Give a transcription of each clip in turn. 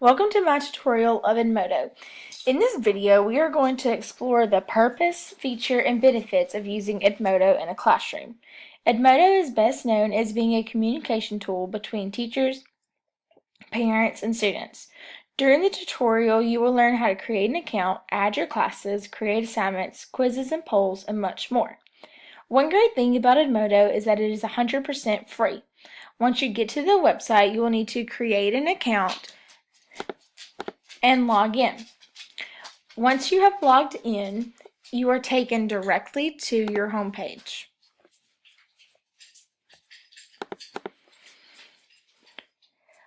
Welcome to my tutorial of Edmodo. In this video, we are going to explore the purpose, feature, and benefits of using Edmodo in a classroom. Edmodo is best known as being a communication tool between teachers, parents, and students. During the tutorial, you will learn how to create an account, add your classes, create assignments, quizzes and polls, and much more. One great thing about Edmodo is that it is 100% free. Once you get to the website, you will need to create an account and log in. Once you have logged in, you are taken directly to your home page.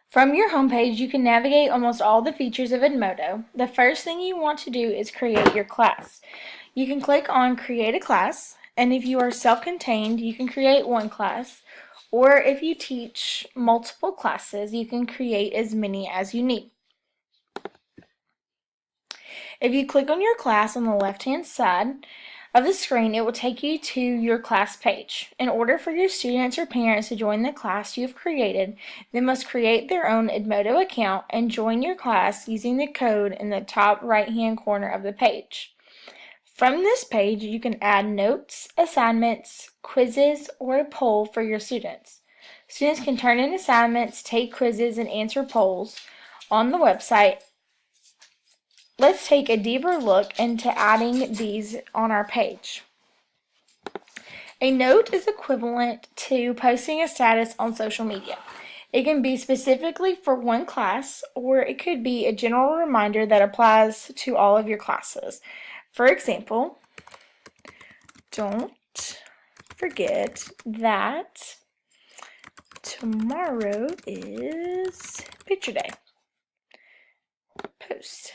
From your home page, you can navigate almost all the features of Edmodo. The first thing you want to do is create your class. You can click on Create a Class, and if you are self-contained, you can create one class, or if you teach multiple classes, you can create as many as you need. If you click on your class on the left-hand side of the screen, it will take you to your class page. In order for your students or parents to join the class you have created, they must create their own Edmodo account and join your class using the code in the top right-hand corner of the page. From this page, you can add notes, assignments, quizzes, or a poll for your students. Students can turn in assignments, take quizzes, and answer polls on the website. Let's take a deeper look into adding these on our page. A note is equivalent to posting a status on social media. It can be specifically for one class, or it could be a general reminder that applies to all of your classes. For example, don't forget that tomorrow is picture day. Post.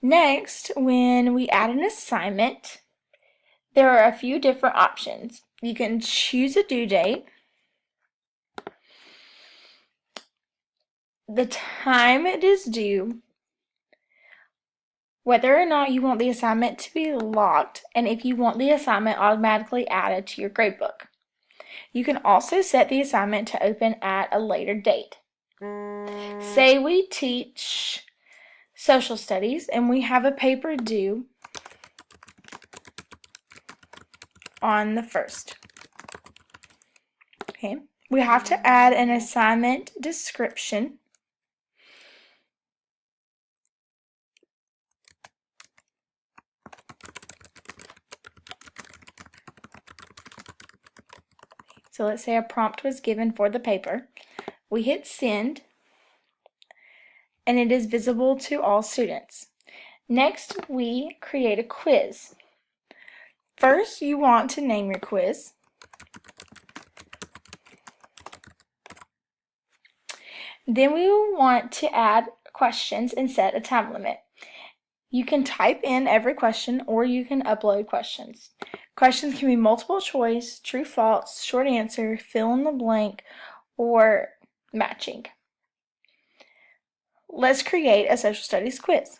Next, when we add an assignment, there are a few different options. You can choose a due date, the time it is due, whether or not you want the assignment to be locked, and if you want the assignment automatically added to your gradebook. You can also set the assignment to open at a later date. Say we teach social studies and we have a paper due on the 1st. Okay, we have to add an assignment description. So let's say a prompt was given for the paper. We hit send, and it is visible to all students. Next, we create a quiz. First, you want to name your quiz. Then we will want to add questions and set a time limit. You can type in every question or you can upload questions. Questions can be multiple choice, true, false, short answer, fill in the blank, or matching. Let's create a social studies quiz.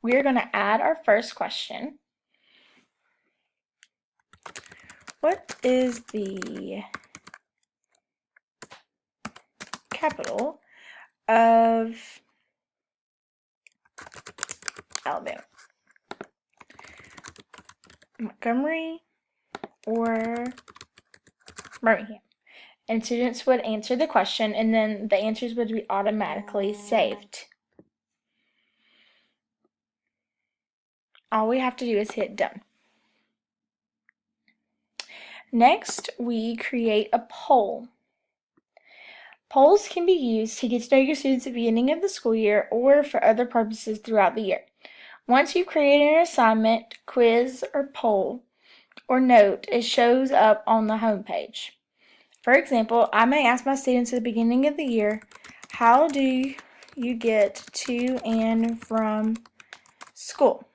We are going to add our first question. What is the capital of Alabama? Montgomery or Birmingham? And students would answer the question, and then the answers would be automatically saved. All we have to do is hit done. Next, we create a poll. Polls can be used to get to know your students at the beginning of the school year or for other purposes throughout the year. Once you've created an assignment, quiz, or poll, or note, it shows up on the home page. For example, I may ask my students at the beginning of the year, how do you get to and from school?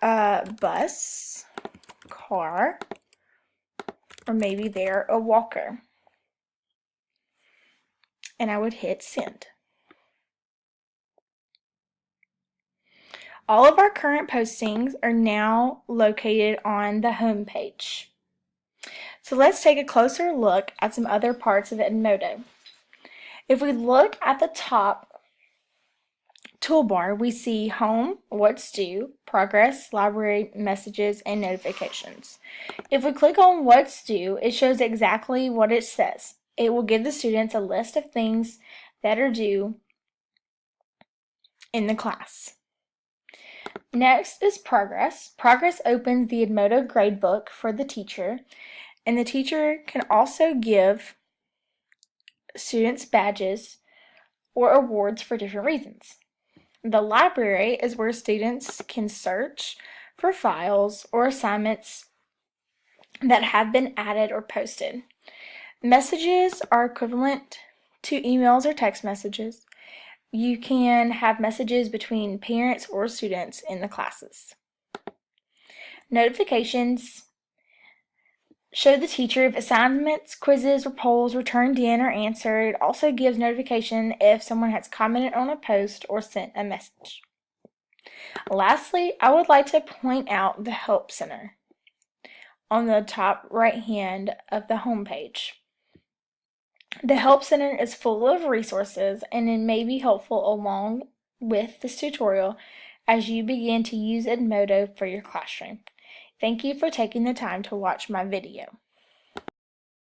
Bus, car, or maybe they're a walker. And I would hit send. All of our current postings are now located on the home page. So let's take a closer look at some other parts of Edmodo. If we look at the top toolbar, we see Home, What's Due, Progress, Library, Messages, and Notifications. If we click on What's Due, it shows exactly what it says. It will give the students a list of things that are due in the class. Next is Progress. Progress opens the Edmodo gradebook for the teacher, and the teacher can also give students badges or awards for different reasons. The library is where students can search for files or assignments that have been added or posted. Messages are equivalent to emails or text messages. You can have messages between parents or students in the classes. Notifications show the teacher if assignments, quizzes, or polls were turned in or answered. It also gives notification if someone has commented on a post or sent a message. Lastly, I would like to point out the Help Center on the top right hand of the home page. The Help Center is full of resources and it may be helpful along with this tutorial as you begin to use Edmodo for your classroom. Thank you for taking the time to watch my video.